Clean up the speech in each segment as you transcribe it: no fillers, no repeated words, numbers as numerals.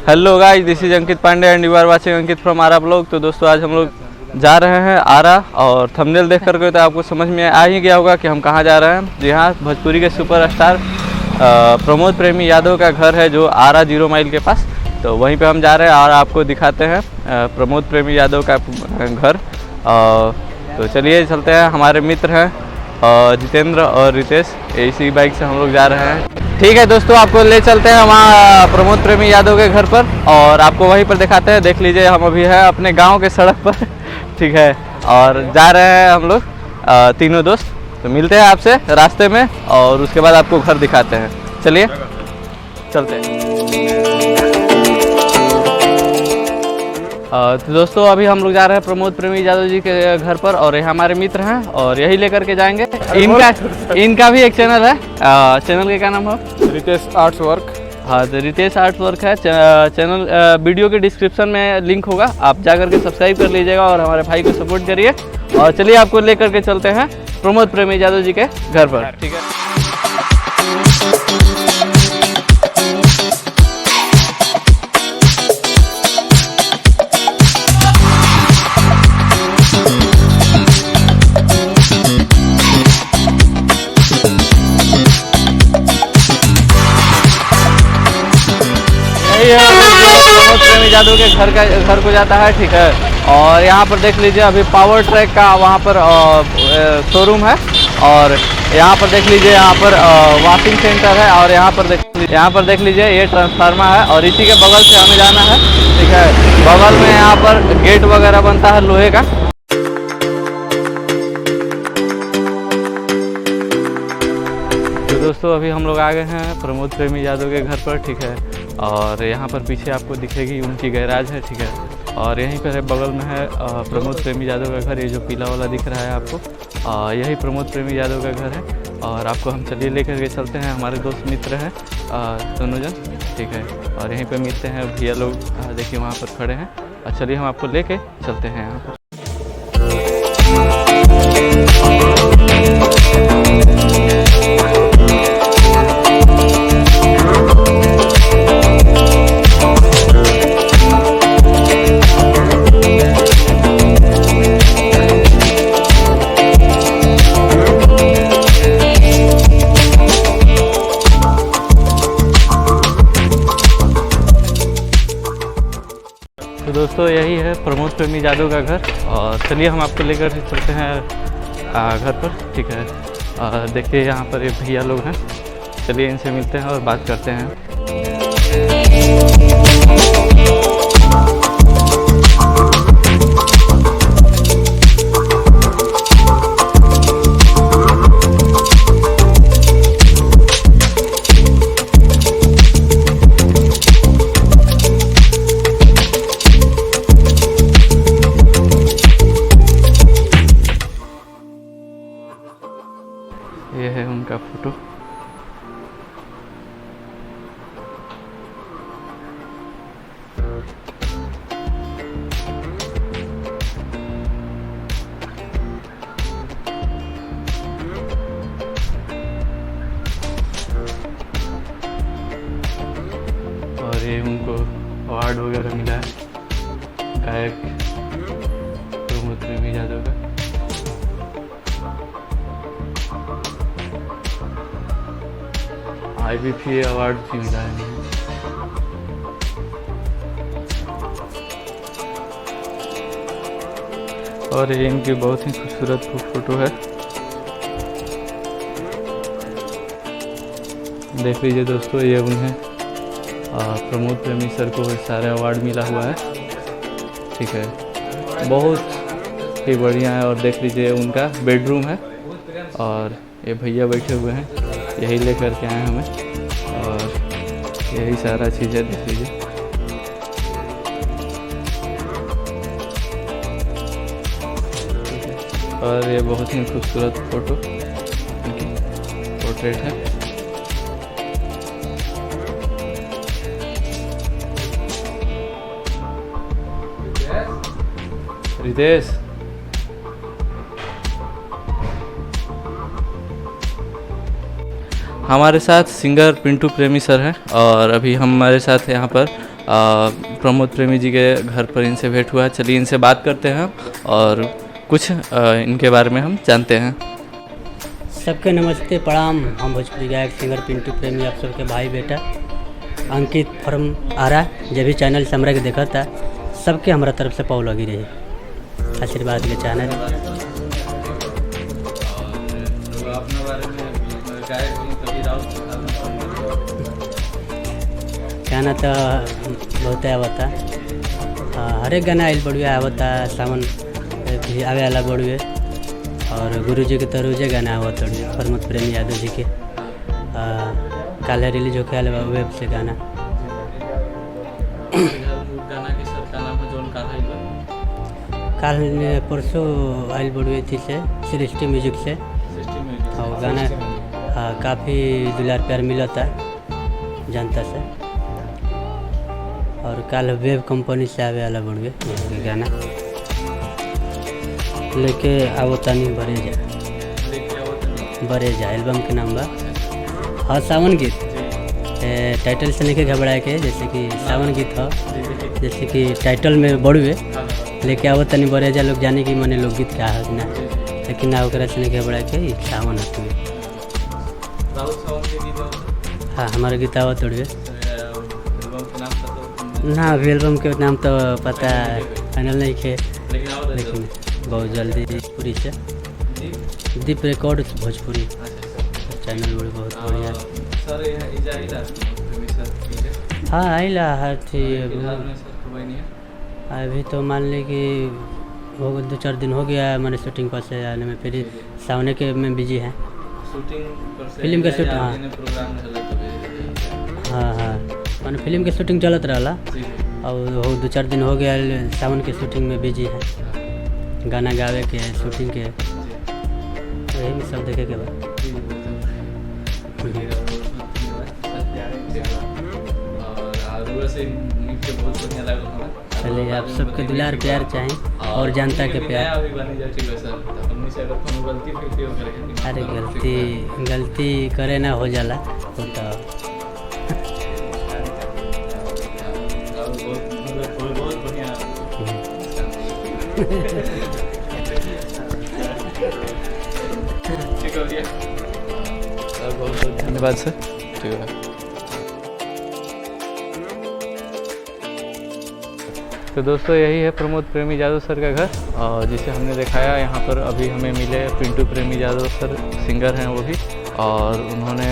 Hello guys, this is Ankit Pandey and you are watching Ankit from Arrah blog. तो दोस्तों आज हम लोग जा रहे हैं आरा, और थंबनेल देख करके तो आपको समझ में आ ही गया होगा कि हम कहाँ जा रहे हैं। जी हाँ, भोजपुरी के सुपरस्टार प्रमोद प्रेमी यादव का घर है जो आरा 0 माइल के पास। तो वहीं पे हम जा रहे हैं और आपको दिखाते हैं प्रमोद प्रेमी यादव का घर। तो चलिए चलते हैं। हमारे मित्र हैं जितेंद्र और रितेश, इसी बाइक से हम लोग जा रहे हैं। ठीक है दोस्तों, आपको ले चलते हैं वहाँ प्रमोद प्रेमी यादव के घर पर और आपको वहीं पर दिखाते हैं। देख लीजिए, हम अभी है अपने गांव के सड़क पर। ठीक है, और जा रहे हैं हम लोग तीनों दोस्त। तो मिलते हैं आपसे रास्ते में और उसके बाद आपको घर दिखाते हैं। चलिए चलते हैं। तो दोस्तों अभी हम लोग जा रहे हैं प्रमोद प्रेमी यादव जी के घर पर, और ये हमारे मित्र हैं और यही लेकर के जाएंगे। इनका भी एक चैनल है। चैनल का क्या नाम है? Ritesh arts work. हाँ, तो रितेश आर्ट्स वर्क है चैनल। वीडियो के डिस्क्रिप्शन में लिंक होगा, आप जा करके सब्सक्राइब कर लीजिएगा और हमारे भाई को सपोर्ट करिए। और चलिए आपको लेकर के चलते हैं प्रमोद प्रेमी यादव जी के घर पर। ठीक है, प्रमोद प्रेमी यादव के घर को जाता है। ठीक है, और यहाँ पर देख लीजिए अभी पावर ट्रैक का वहाँ पर शोरूम है, और यहाँ पर देख लीजिए यहाँ पर वॉशिंग सेंटर है, और यहाँ पर देख लीजिए ये ट्रांसफार्मर है, और इसी के बगल से हमें जाना है। ठीक है, बगल में यहाँ पर गेट वगैरह बनता है लोहे का। तो दोस्तों अभी हम लोग आ गए हैं प्रमोद प्रेमी यादव के घर पर। ठीक है, और यहाँ पर पीछे आपको दिखेगी उनकी गैराज है। ठीक है, और यहीं पर है बगल में है प्रमोद प्रेमी यादव का घर। ये जो पीला वाला दिख रहा है आपको, यही प्रमोद प्रेमी यादव का घर है। और आपको हम चलिए लेकर के चलते हैं। हमारे दोस्त मित्र हैं दोनों जन। ठीक है, और यहीं पर मिलते हैं भैया लोग, देखिए वहाँ पर खड़े हैं। और चलिए हम आपको लेके चलते हैं यहाँ पर। तो दोस्तों यही है प्रमोद प्रेमी यादव का घर, और चलिए हम आपको लेकर चलते हैं घर पर। ठीक है, देखिए यहाँ पर ये भैया लोग हैं। चलिए इनसे मिलते हैं और बात करते हैं। ये है उनका फोटो। और ये उनको अवार्ड वगैरह मिला है, गायक प्रमोद प्रेमी यादव का। IBFA अवार्ड भी मिला है। और ये इनकी बहुत ही खूबसूरत फोटो है। देख लीजिए दोस्तों, ये उन्हें प्रमोद प्रेमी सर को सारे अवार्ड मिला हुआ है। ठीक है, बहुत ही बढ़िया है। और देख लीजिए उनका बेडरूम है, और ये भैया बैठे हुए हैं, यही लेकर के आए हमें, और यही सारा चीज़ है। देख लीजिए, और ये बहुत ही खूबसूरत फोटो इनकी पोर्ट्रेट है। रितेश, हमारे साथ सिंगर पिंटू प्रेमी सर हैं, और अभी हमारे साथ यहाँ पर प्रमोद प्रेमी जी के घर पर इनसे भेंट हुआ है। चलिए इनसे बात करते हैं और कुछ इनके बारे में हम जानते हैं। सबके नमस्ते प्रणाम। हम भोजपुरी गायक सिंगर पिंटू प्रेमी आप सबके भाई बेटा अंकित फ्रॉम आरा जब भी चैनल से हमरा के देखा था सबके हमारा तरफ से पाव लगी रही आशीर्वाद के चैनल। गाना तो बहुत आवता, हर एक गाना आयल बढ़िया आवता, सावन भी आवे वाला बढ़िया और गुरु जी के तो रोजे गाना आवत प्रमोद प्रेमी यादव जी के काले रिलीज होके आए वेब से गाना। काल परसों आयल बढ़िया थी से सृष्टि म्यूजिक से और गाना काफ़ी दुलार प्यार मिला था जनता से और काल वेब कंपनी से आवे वाला बढ़िया गाना लेके आओ तानी बरे जा एल्बम के नाम बा। हाँ सावन गीत टाइटल से लेके घबरा के जैसे कि सावन गीत हो जैसे कि टाइटल में बढ़ुए लेके आओ तनी बरे जा लोग जाने की मने लोकगीत क्या है ना, लेकिन ना ओकरा से लेके घबरा के सावन होते हाँ हमारा गीत आवत तोड़िए ना अभी एल्बम के नाम तो पता फाइनल नहीं खे, लेकिन बहुत जल्दी भोजपुरी से दीप रिकॉर्ड भोजपुरी चैनल बहुत बढ़िया। हाँ आइला हर थी अभी तो मान ली कि हो 2-4 दिन हो गया मैंने शूटिंग पर से आने में, फिर सावने के में बिजी हैं फिल्म का शूटिंग। हाँ मैंने फिल्म के शूटिंग चलत रहा और 2-4 दिन हो गया सावन के शूटिंग में बिजी है, गाना गावे के शूटिंग के यही भी सब देखे के बाद। चलिए आप सबके दुलार प्यार चाहें और जनता के प्यार। अरे गलती करे ना हो जाला तो बहुत धन्यवाद सर। ठीक है तो दोस्तों यही है प्रमोद प्रेमी यादव सर का घर और जिसे हमने दिखाया। यहाँ पर अभी हमें मिले पिंटू प्रेमी यादव सर सिंगर हैं वो भी, और उन्होंने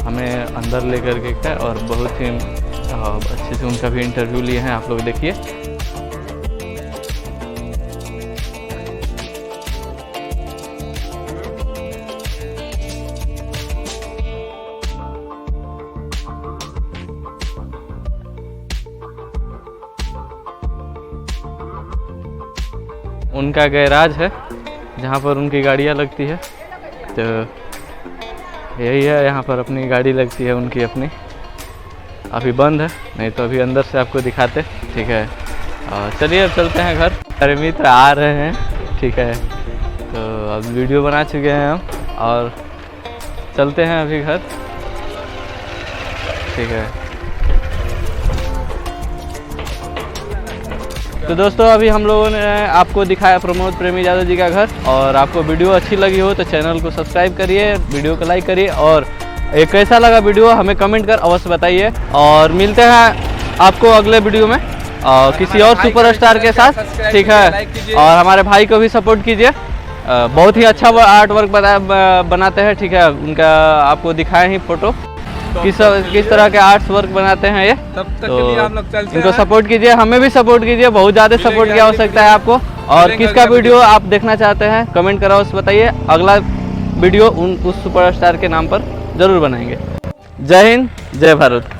हमें अंदर लेकर के गए और बहुत ही अच्छे से उनका भी इंटरव्यू लिए हैं, आप लोग देखिए। उनका गैराज है जहाँ पर उनकी गाड़ियाँ लगती है, तो यही है यहाँ पर अपनी गाड़ी लगती है उनकी अपनी। अभी बंद है, नहीं तो अभी अंदर से आपको दिखाते। ठीक है चलिए अब चलते हैं घर। अरे मित्र आ रहे हैं, ठीक है तो अब वीडियो बना चुके हैं हम और चलते हैं अभी घर। ठीक है तो दोस्तों अभी हम लोगों ने आपको दिखाया प्रमोद प्रेमी यादव जी का घर, और आपको वीडियो अच्छी लगी हो तो चैनल को सब्सक्राइब करिए, वीडियो को लाइक करिए और ये कैसा लगा वीडियो हमें कमेंट कर अवश्य बताइए। और मिलते हैं आपको अगले वीडियो में किसी और सुपरस्टार के साथ। ठीक है और हमारे भाई को भी सपोर्ट कीजिए, बहुत ही अच्छा आर्ट वर्क बनाते हैं। ठीक है उनका आपको दिखाए ही फोटो किस तरह के आर्ट्स वर्क बनाते हैं ये। तब तक तो के लिए हम लोग चलते हैं। इनको सपोर्ट कीजिए, हमें भी सपोर्ट कीजिए, बहुत ज़्यादा सपोर्ट की आवश्यकता है आपको। और किसका वीडियो आप देखना चाहते हैं कमेंट करो, उस बताइए। अगला वीडियो उस सुपरस्टार के नाम पर ज़रूर बनाएंगे। जय हिंद जय भारत।